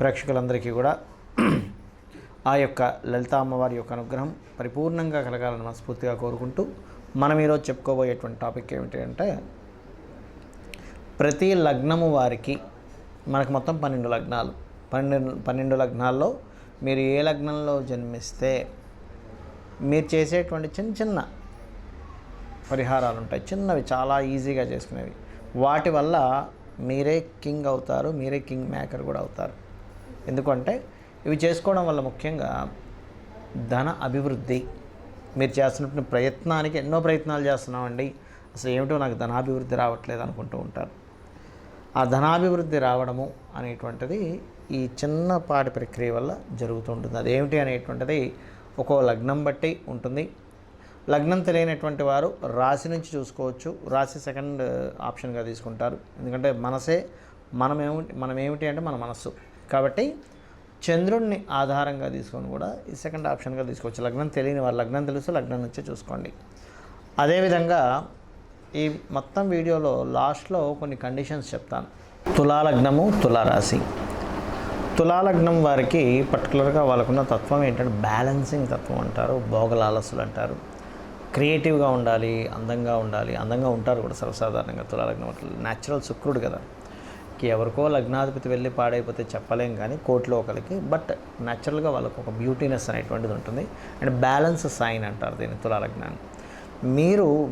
ప్రేక్షకులందరికీ కూడా ఆ యొక్క లలితా అమ్మవారి యొక్క అనుగ్రహం పరిపూర్ణంగా కలగాలని మనస్ఫూర్తిగా కోరుకుంటూ మనం ఈరోజు చెప్పుకోబోయేటువంటి టాపిక్ ఏమిటి అంటే, ప్రతి లగ్నము వారికి మనకు మొత్తం 12 లగ్నాలు, 12 లగ్నాల్లో మీరు ఏ లగ్నంలో జన్మిస్తే మీరు చేసేటువంటి చిన్న చిన్న పరిహారాలు ఉంటాయి, చిన్నవి చాలా ఈజీగా చేసుకునేవి. వాటి వల్ల మీరే కింగ్ అవుతారు, మీరే కింగ్ మేకర్ కూడా అవుతారు. ఎందుకంటే ఇవి చేసుకోవడం వల్ల ముఖ్యంగా ధన అభివృద్ధి, మీరు చేస్తున్న ప్రయత్నానికి ఎన్నో ప్రయత్నాలు చేస్తున్నామండి, అసలు ఏమిటో నాకు ధనాభివృద్ధి రావట్లేదు అనుకుంటూ ఉంటారు. ఆ ధనాభివృద్ధి రావడము అనేటువంటిది ఈ చిన్నపాటి ప్రక్రియ వల్ల జరుగుతుంటుంది. అదేమిటి అనేటువంటిది ఒక్కో లగ్నం బట్టి ఉంటుంది. లగ్నం తెలియనటువంటి వారు రాశి నుంచి చూసుకోవచ్చు. రాశి సెకండ్ ఆప్షన్గా తీసుకుంటారు, ఎందుకంటే మనసే మనమేమిటి అంటే మన మనస్సు. కాబట్టి చంద్రుడిని ఆధారంగా తీసుకొని కూడా ఈ సెకండ్ ఆప్షన్గా తీసుకోవచ్చు. లగ్నం తెలియని వారు లగ్నం తెలుసు, లగ్నం నుంచే చూసుకోండి. అదేవిధంగా ఈ మొత్తం వీడియోలో లాస్ట్లో కొన్ని కండిషన్స్ చెప్తాను. తులాలగ్నము, తులారాశి. తులాలగ్నం వారికి పర్టికులర్గా వాళ్ళకున్న తత్వం ఏంటంటే బ్యాలెన్సింగ్ తత్వం అంటారు, భోగలాలసులు అంటారు. క్రియేటివ్గా ఉండాలి, అందంగా ఉండాలి, అందంగా ఉంటారు కూడా సర్వసాధారణంగా. తులాలగ్నం న్యాచురల్ శుక్రుడు కదా, ఎవరికో లగ్నాధిపతి వెళ్ళి పాడైపోతే చెప్పలేం, కానీ కోట్లో ఒకరికి. బట్ న్యాచురల్గా వాళ్ళకు ఒక బ్యూటీనెస్ అనేటువంటిది ఉంటుంది. అండ్ బ్యాలెన్స్ సైన్ అంటారు దీన్ని, తులాలగ్నాన్ని.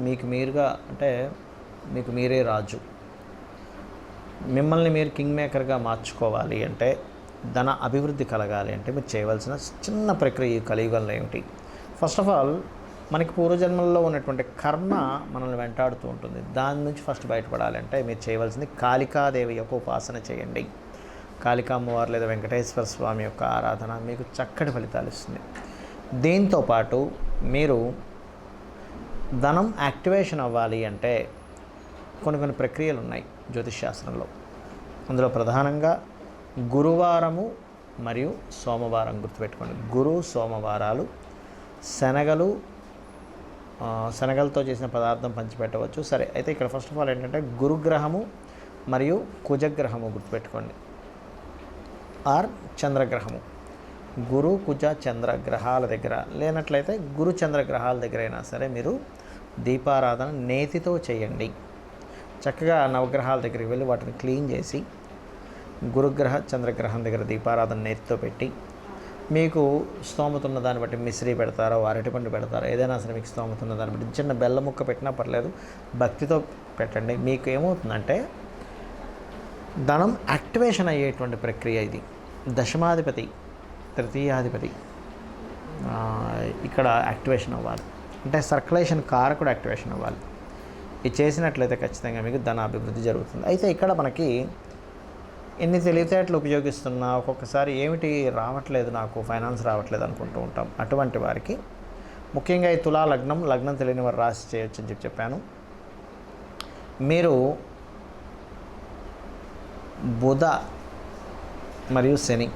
మీకు మీరుగా అంటే మీకు మీరే రాజు. మిమ్మల్ని మీరు కింగ్ మేకర్గా మార్చుకోవాలి అంటే, ధన అభివృద్ధి కలగాలి అంటే మీరు చేయవలసిన చిన్న ప్రక్రియ కలియుగంలో ఏమిటి? ఫస్ట్ ఆఫ్ ఆల్ మనకి పూర్వజన్మల్లో ఉన్నటువంటి కర్మ మనల్ని వెంటాడుతూ ఉంటుంది. దాని నుంచి ఫస్ట్ బయటపడాలి అంటే మీరు చేయవలసింది కాళికాదేవి యొక్క ఉపాసన చేయండి. కాళికా అమ్మవారు లేదా వెంకటేశ్వర స్వామి యొక్క ఆరాధన మీకు చక్కటి ఫలితాలు ఇస్తుంది. దీంతోపాటు మీరు ధనం యాక్టివేషన్ అవ్వాలి అంటే కొన్ని ప్రక్రియలు ఉన్నాయి జ్యోతిష్ శాస్త్రంలో. అందులో ప్రధానంగా గురువారము మరియు సోమవారం గుర్తుపెట్టుకోండి. గురు సోమవారాలు శనగలతో చేసిన పదార్థం పంచిపెట్టవచ్చు. సరే, అయితే ఇక్కడ ఫస్ట్ ఆఫ్ ఆల్ ఏంటంటే గురుగ్రహము మరియు కుజగ్రహము గుర్తుపెట్టుకోండి, ఆర్ చంద్రగ్రహము. గురు కుజ చంద్రగ్రహాల దగ్గర లేనట్లయితే గురు చంద్రగ్రహాల దగ్గర అయినా సరే మీరు దీపారాధన నేతితో చేయండి. చక్కగా నవగ్రహాల దగ్గరికి వెళ్ళి వాటిని క్లీన్ చేసి గురుగ్రహ చంద్రగ్రహం దగ్గర దీపారాధన నేతితో పెట్టి, మీకు స్తోమత ఉన్న దాన్ని బట్టి మిశ్రీ పెడతారో, అరటిపండు పెడతారో, ఏదైనా సరే మీకు స్తోమత ఉన్న దాన్ని బట్టి చిన్న బెల్లం ముక్క పెట్టినా పర్లేదు, భక్తితో పెట్టండి. మీకు ఏమవుతుందంటే ధనం యాక్టివేషన్ అయ్యేటువంటి ప్రక్రియ ఇది. దశమాధిపతి, తృతీయాధిపతి ఇక్కడ యాక్టివేషన్ అవ్వాలి, అంటే సర్క్యులేషన్ కారకుడు యాక్టివేషన్ అవ్వాలి. ఇది చేసినట్లయితే ఖచ్చితంగా మీకు ధన అభివృద్ధి జరుగుతుంది. అయితే ఇక్కడ మనకి ఎన్ని తెలివితేటలు ఉపయోగిస్తున్నా ఒక్కొక్కసారి ఏమిటి రావట్లేదు, నాకు ఫైనాన్స్ రావట్లేదు అనుకుంటూ ఉంటాం. అటువంటి వారికి ముఖ్యంగా ఈ తులా లగ్నం తెలియని వారు రాశి చేయొచ్చు అని చెప్పాను. మీరు బుధ మరియు శని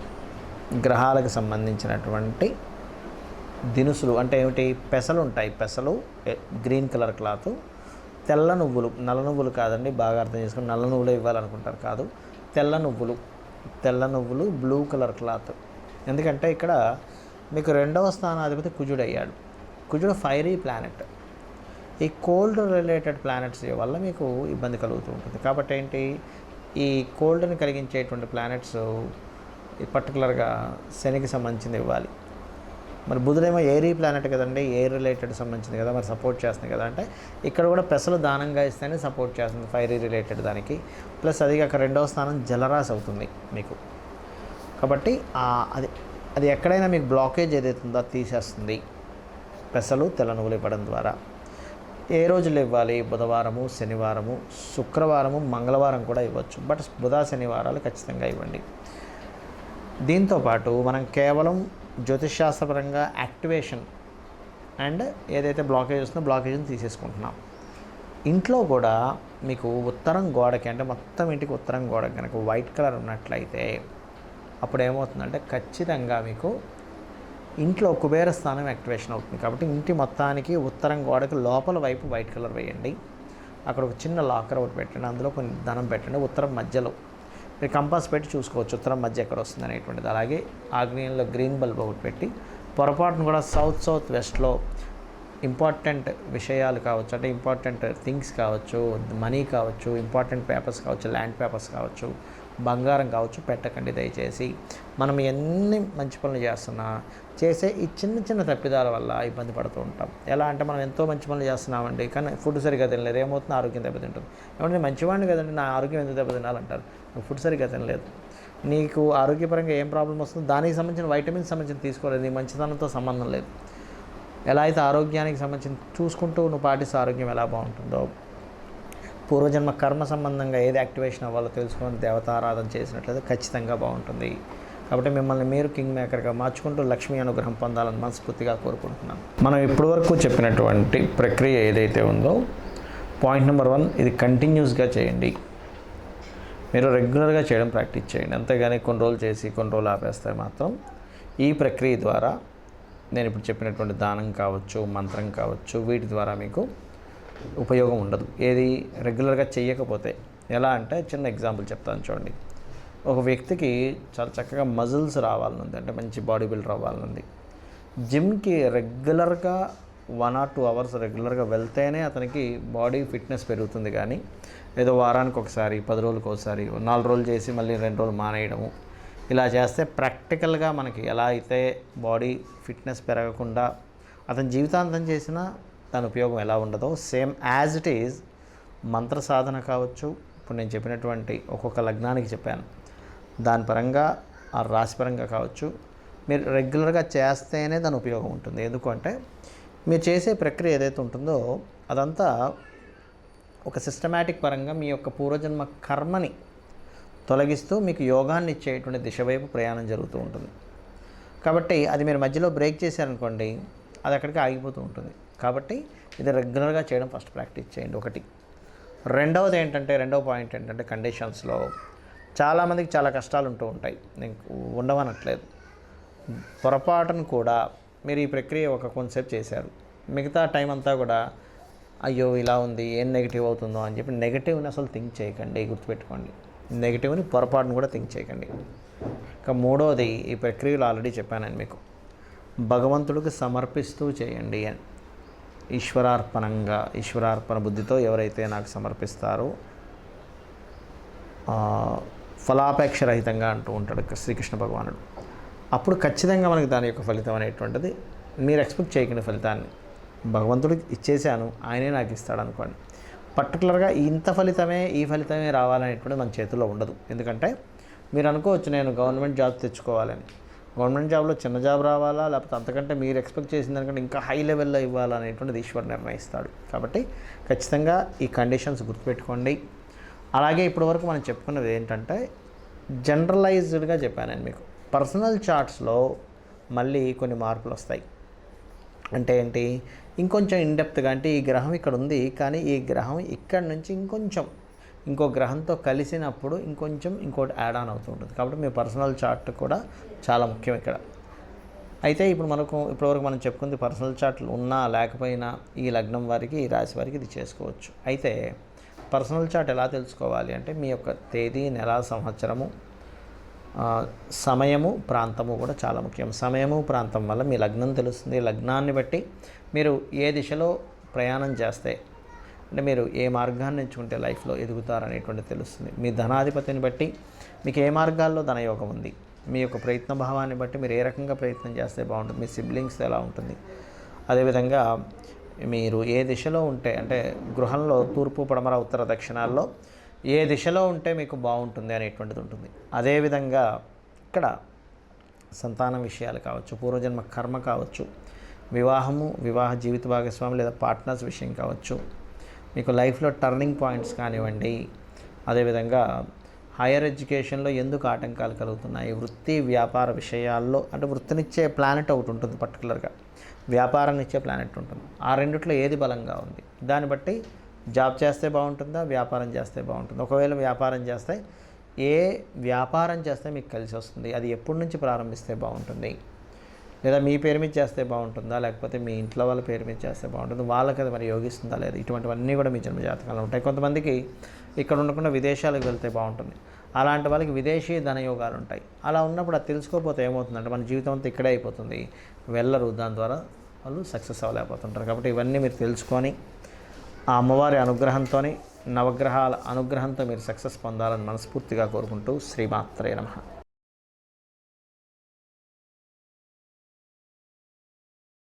గ్రహాలకు సంబంధించినటువంటి దినుసులు అంటే ఏమిటి, పెసలు ఉంటాయి. పెసలు గ్రీన్ కలర్ క్లాత్, తెల్ల నువ్వులు, నల్ల నువ్వులు కాదండి, బాగా అర్థం చేసుకుని నల్ల నువ్వులే ఇవ్వాలనుకుంటారు, కాదు, తెల్ల నువ్వులు బ్లూ కలర్ క్లాత్. ఎందుకంటే ఇక్కడ మీకు 2వ స్థానాధిపతి కుజుడు అయ్యాడు. కుజుడు ఫైరీ ప్లానెట్. ఈ కోల్డ్ రిలేటెడ్ ప్లానెట్స్ వల్ల మీకు ఇబ్బంది కలుగుతూ ఉంటుంది. కాబట్టి ఏంటి, ఈ కోల్డ్ని కలిగించేటువంటి ప్లానెట్స్ పర్టికులర్గా శనికి సంబంధించింది ఇవ్వాలి. మరి బుధుడేమో ఎయిరీ ప్లానెట్ కదండి, ఎయిర్ రిలేటెడ్ సంబంధించింది కదా, మరి సపోర్ట్ చేస్తుంది కదా. అంటే ఇక్కడ కూడా పెసలు దానంగా ఇస్తేనే సపోర్ట్ చేస్తుంది ఫైరీ రిలేటెడ్ దానికి. ప్లస్ అది అక్కడ 2వ స్థానం జలరాశి అవుతుంది మీకు. కాబట్టి అది ఎక్కడైనా మీకు బ్లాకేజ్ ఏదైతే ఉందో తీసేస్తుంది పెసలు తెల్ల నువ్వులు ఇవ్వడం ద్వారా. ఏ రోజులు ఇవ్వాలి, బుధవారము, శనివారము, శుక్రవారము, మంగళవారం కూడా ఇవ్వచ్చు. బట్ బుధ శనివారాలు ఖచ్చితంగా ఇవ్వండి. దీంతోపాటు మనం కేవలం జ్యోతిష్శాస్త్రపరంగా యాక్టివేషన్ అండ్ ఏదైతే బ్లాకేజ్ వస్తుందో బ్లాకేజ్ని తీసేసుకుంటున్నాం. ఇంట్లో కూడా మీకు ఉత్తరం గోడకి, అంటే మొత్తం ఇంటికి ఉత్తరం గోడకి కనుక వైట్ కలర్ ఉన్నట్లయితే అప్పుడు ఏమవుతుందంటే ఖచ్చితంగా మీకు ఇంట్లో కుబేర స్థానం యాక్టివేషన్ అవుతుంది. కాబట్టి ఇంటి మొత్తానికి ఉత్తరం గోడకి లోపల వైపు వైట్ కలర్ వేయండి. అక్కడ ఒక చిన్న లాకర్ ఒకటి పెట్టండి, అందులో కొన్ని ధనం పెట్టండి. ఉత్తరం మధ్యలో మీరు కంపాస్ పెట్టి చూసుకోవచ్చు ఉత్తరం మధ్య ఎక్కడ వస్తుంది అనేటువంటిది. అలాగే ఆగ్నేయంలో గ్రీన్ బల్బ్ ఒకటి పెట్టి పొరపాటును కూడా సౌత్ వెస్ట్లో ఇంపార్టెంట్ విషయాలు కావచ్చు, అంటే ఇంపార్టెంట్ థింగ్స్ కావచ్చు, మనీ కావచ్చు, ఇంపార్టెంట్ పేపర్స్ కావచ్చు, ల్యాండ్ పేపర్స్ కావచ్చు, బంగారం కావచ్చు పెట్టకండి దయచేసి. మనం ఎన్ని మంచి పనులు చేస్తున్నా చేసే ఈ చిన్న తప్పిదాల వల్ల ఇబ్బంది పడుతూ ఉంటాం. ఎలా అంటే మనం ఎంతో మంచి పనులు చేస్తున్నామండి, కానీ ఫుడ్ సరిగ్గా తినలేదు, ఏమవుతుంది ఆరోగ్యం దెబ్బతింటుంది. ఏమంటే మంచివాడిని కదండి, నా ఆరోగ్యం ఎందుకు దెబ్బతినాలంటారు. నువ్వు ఫుడ్ సరిగ్గా తినలేదు, నీకు ఆరోగ్యపరంగా ఏం ప్రాబ్లం వస్తుందో దానికి సంబంధించిన వైటమిన్స్ సంబంధించిన తీసుకోలేదు, నీ మంచితనంతో సంబంధం లేదు. ఎలా అయితే ఆరోగ్యానికి సంబంధించి చూసుకుంటూ నువ్వు పాటిస్తే ఆరోగ్యం ఎలా బాగుంటుందో, పూర్వజన్మ కర్మ సంబంధంగా ఏది యాక్టివేషన్ అవ్వాలో తెలుసుకొని దేవతారాధన చేసినట్లయితే ఖచ్చితంగా బాగుంటుంది. కాబట్టి మిమ్మల్ని మీరు కింగ్ మేకర్గా మార్చుకుంటూ లక్ష్మీ అనుగ్రహం పొందాలని మనస్ఫూర్తిగా కోరుకుంటున్నాను. మనం ఇప్పటివరకు చెప్పినటువంటి ప్రక్రియ ఏదైతే ఉందో, పాయింట్ నెంబర్ 1, ఇది కంటిన్యూస్గా చేయండి. మీరు రెగ్యులర్గా చేయడం ప్రాక్టీస్ చేయండి. అంతేగాని కొన్ని రోజులు చేసి కొన్ని రోజులు ఆపేస్తే మాత్రం ఈ ప్రక్రియ ద్వారా, నేను ఇప్పుడు చెప్పినటువంటి దానం కావచ్చు, మంత్రం కావచ్చు, వీటి ద్వారా మీకు ఉపయోగం ఉండదు. ఏది రెగ్యులర్గా చేయకపోతే. ఎలా అంటే చిన్న ఎగ్జాంపుల్ చెప్తాను చూడండి. ఒక వ్యక్తికి చాలా చక్కగా మజిల్స్ రావాలనుంది, అంటే మంచి బాడీ బిల్డర్ అవ్వాలనుంది. జిమ్కి రెగ్యులర్గా 1 or 2 hours రెగ్యులర్గా వెళ్తేనే అతనికి బాడీ ఫిట్నెస్ పెరుగుతుంది. కానీ ఏదో వారానికి ఒకసారి, 10 రోజులకు ఒకసారి, 4 రోజులు చేసి మళ్ళీ 2 రోజులు మానేయడము, ఇలా చేస్తే ప్రాక్టికల్గా మనకి ఎలా అయితే బాడీ ఫిట్నెస్ పెరగకుండా అతని జీవితాంతం చేసినా దాని ఉపయోగం ఎలా ఉండదో, సేమ్ యాజ్ ఇట్ ఈజ్ మంత్ర సాధన కావచ్చు. ఇప్పుడు నేను చెప్పినటువంటి ఒక్కొక్క లగ్నానికి చెప్పాను, దాని పరంగా ఆ రాశి పరంగా కావచ్చు, మీరు రెగ్యులర్గా చేస్తేనే దాని ఉపయోగం ఉంటుంది. ఎందుకంటే మీరు చేసే ప్రక్రియ ఏదైతే ఉంటుందో అదంతా ఒక సిస్టమేటిక్ పరంగా మీ యొక్క పూర్వజన్మ కర్మని తొలగిస్తూ మీకు యోగాన్ని ఇచ్చేటువంటి దిశ వైపు ప్రయాణం జరుగుతూ ఉంటుంది. కాబట్టి అది మీరు మధ్యలో బ్రేక్ చేశారనుకోండి, అది అక్కడికి ఆగిపోతూ ఉంటుంది. కాబట్టి ఇది రెగ్యులర్గా చేయడం ఫస్ట్ ప్రాక్టీస్ చేయండి. ఒకటి. రెండవ పాయింట్ ఏంటంటే కండిషన్స్లో చాలామందికి చాలా కష్టాలు ఉంటూ ఉంటాయి, నేను ఉండవనట్లేదు. పొరపాటును కూడా మీరు ఈ ప్రక్రియ కొంతసేపు చేశారు, మిగతా టైం అంతా కూడా అయ్యో ఇలా ఉంది, ఏం నెగిటివ్ అవుతుందో అని చెప్పి నెగిటివ్ని అసలు థింక్ చేయకండి. గుర్తుపెట్టుకోండి, నెగిటివ్ని పొరపాటును కూడా థింక్ చేయకండి. ఇక మూడవది, ఈ ప్రక్రియలో ఆల్రెడీ చెప్పాను మీకు, భగవంతుడికి సమర్పిస్తూ చేయండి అని. ఈశ్వరార్పణ బుద్ధితో ఎవరైతే నాకు సమర్పిస్తారో, ఫలాపేక్ష రహితంగా అంటూ ఉంటాడు శ్రీకృష్ణ భగవానుడు, అప్పుడు ఖచ్చితంగా మనకి దాని యొక్క ఫలితం అనేటువంటిది, మీరు ఎక్స్పెక్ట్ చేయకుండా ఫలితాన్ని భగవంతుడికి ఇచ్చేసాను, ఆయనే నాకు ఇస్తాడు అనుకోండి. పర్టికులర్గా ఇంత ఫలితమే, ఈ ఫలితమే రావాలనేటువంటిది మన చేతుల్లో ఉండదు. ఎందుకంటే మీరు అనుకోవచ్చు నేను గవర్నమెంట్ జాబ్ తెచ్చుకోవాలని, గవర్నమెంట్ జాబ్లో చిన్న జాబ్ రావాలా, లేకపోతే అంతకంటే మీరు ఎక్స్పెక్ట్ చేసిన దానికంటే ఇంకా హై లెవెల్లో ఇవ్వాలనేటువంటిది ఈశ్వరుడు నిర్ణయిస్తాడు. కాబట్టి ఖచ్చితంగా ఈ కండిషన్స్ గుర్తుపెట్టుకోండి. అలాగే ఇప్పటివరకు మనం చెప్పుకున్నది ఏంటంటే జనరలైజ్డ్గా చెప్పాను నేను మీకు. పర్సనల్ చార్ట్స్లో మళ్ళీ కొన్ని మార్పులు వస్తాయి. అంటే ఏంటి, ఇంకొంచెం ఇన్డెప్త్గా, అంటే ఈ గ్రహం ఇక్కడ ఉంది, కానీ ఈ గ్రహం ఇక్కడ నుంచి ఇంకో గ్రహంతో కలిసినప్పుడు ఇంకోటి యాడ్ ఆన్ అవుతూ ఉంటుంది. కాబట్టి మీ పర్సనల్ చార్ట్ కూడా చాలా ముఖ్యం ఇక్కడ. అయితే ఇప్పటివరకు మనం చెప్పుకుంది పర్సనల్ చార్ట్లు ఉన్నా లేకపోయినా ఈ లగ్నం వారికి, ఈ రాశి వారికి ఇది చేసుకోవచ్చు. అయితే పర్సనల్ చార్ట్ ఎలా తెలుసుకోవాలి అంటే మీ యొక్క తేదీ, నెల, సంవత్సరము, సమయము, ప్రాంతము కూడా చాలా ముఖ్యం. సమయము, ప్రాంతం వల్ల మీ లగ్నం తెలుస్తుంది. లగ్నాన్ని బట్టి మీరు ఏ దిశలో ప్రయాణం చేస్తే, అంటే మీరు ఏ మార్గాన్ని ఎంచుకుంటే లైఫ్లో ఎదుగుతారనేటువంటి తెలుస్తుంది. మీ ధనాధిపతిని బట్టి మీకు ఏ మార్గాల్లో ధనయోగం ఉంది, మీ యొక్క ప్రయత్న భావాన్ని బట్టి మీరు ఏ రకంగా ప్రయత్నం చేస్తే బాగుంటుంది, మీ సిబ్లింగ్స్ ఎలా ఉంటుంది, అదేవిధంగా మీరు ఏ దిశలో ఉంటే, అంటే గృహంలో తూర్పు, పడమర, ఉత్తర, దక్షిణాల్లో ఏ దిశలో ఉంటే మీకు బాగుంటుంది అనేటువంటిది ఉంటుంది. అదేవిధంగా ఇక్కడ సంతానం విషయాలు కావచ్చు, పూర్వజన్మ కర్మ కావచ్చు, వివాహ జీవిత భాగస్వామి లేదా పార్ట్నర్స్ విషయం కావచ్చు, మీకు లైఫ్లో టర్నింగ్ పాయింట్స్ కానివ్వండి, అదేవిధంగా హైయర్ ఎడ్యుకేషన్లో ఎందుకు ఆటంకాలు కలుగుతున్నాయి, వృత్తి వ్యాపార విషయాల్లో, అంటే వృత్తినిచ్చే ప్లానెట్ ఒకటి ఉంటుంది, పర్టికులర్గా వ్యాపారాన్ని ఇచ్చే ప్లానెట్ ఉంటుంది. ఆ రెండిట్లో ఏది బలంగా ఉంది, దాన్ని బట్టి జాబ్ చేస్తే బాగుంటుందా, వ్యాపారం చేస్తే బాగుంటుందా. ఒకవేళ వ్యాపారం చేస్తే ఏ వ్యాపారం చేస్తే మీకు కలిసి వస్తుంది, అది ఎప్పటి నుంచి ప్రారంభిస్తే బాగుంటుంది, లేదా మీ పేరు మీద చేస్తే బాగుంటుందా, లేకపోతే మీ ఇంట్లో వాళ్ళ పేరు మీద చేస్తే బాగుంటుంది, వాళ్ళకి అది మరి యోగిస్తుందా లేదా, ఇటువంటివన్నీ కూడా మీ జన్మజాతకాలు ఉంటాయి. కొంతమందికి ఇక్కడ ఉండకుండా విదేశాలకు వెళ్తే బాగుంటుంది, అలాంటి వాళ్ళకి విదేశీ ధనయోగాలు ఉంటాయి. అలా ఉన్నప్పుడు అది తెలుసుకోకపోతే ఏమవుతుందంటే మన జీవితం అంతా ఇక్కడే అయిపోతుంది, వెళ్ళరు, దాని ద్వారా వాళ్ళు సక్సెస్ అవ్వలేకపోతుంటారు. కాబట్టి ఇవన్నీ మీరు తెలుసుకొని ఆ అమ్మవారి అనుగ్రహంతో, నవగ్రహాల అనుగ్రహంతో మీరు సక్సెస్ పొందాలని మనస్ఫూర్తిగా కోరుకుంటూ శ్రీమాత్రే నమః.